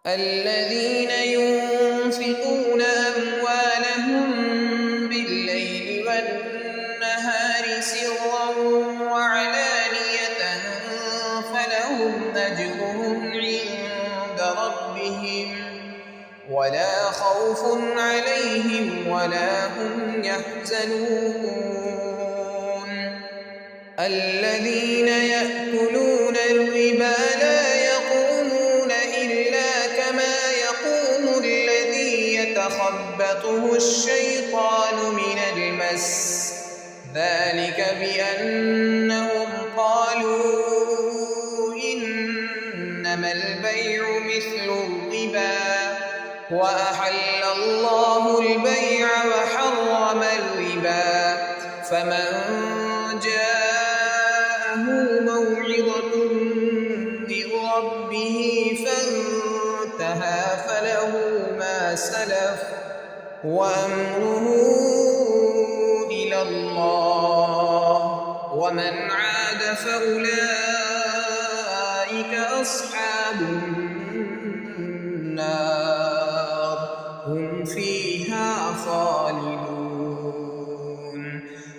الذين ينفقون أموالهم بالليل والنهار سرا وعلانية فلهم أجرهم عند ربهم ولا خوف عليهم ولا هم يحزنون الذين يأكلون الربا لا يقومون إلا كما يقوم الذي يتخبطه الشيطان من المس ذلك بأنهم قالوا إنما البيع مثل الربا وأحل الله البيع وحرم الربا فمن جاءه موعظة من ربه فانتهى فله ما سلف وأمره إلى الله ومن عاد فأولئك أصحاب النار هم فيها خالدون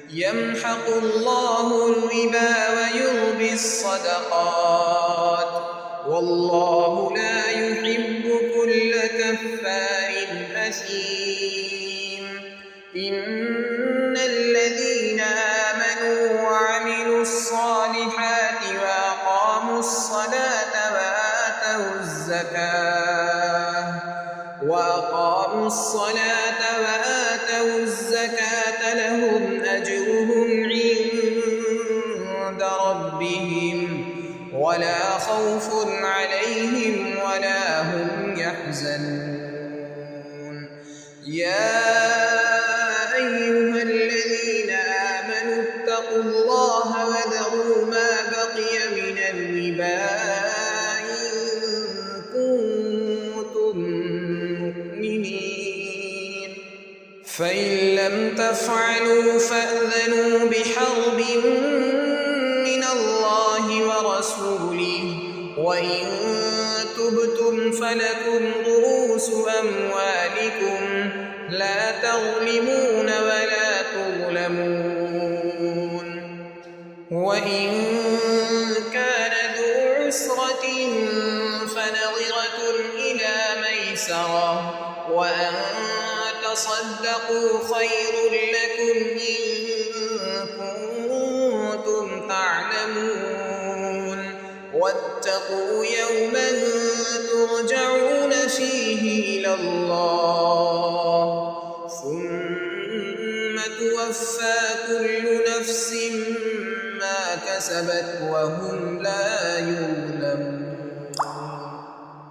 يمحق الله الربا ويربي الصدقات والله لا يحب كل كفار أثيم إن الذين آمنوا وعملوا الصالحات وأقاموا الصلاة وآتوا الزكاة لهم أجرهم عند ربهم ولا خوف عليهم ولا هم يحزنون يا أيها الذين آمنوا اتقوا الله وذروا ما بقي من الربا إن كنتم مؤمنين فإن لم تفعلوا فأذنوا بحرب من الله ورسوله وإن تبتم فلكم رؤوس أموالكم لا تظلمون ولا تظلمون وإن كان ذو عسرة فنظرة إلى ميسرة وأن تصدقوا خير لكم إن كنتم تعلمون واتقوا يوما ترجعون فيه إلى الله ثم توفى كل نفس ما كسبت وهم لا يظلمون.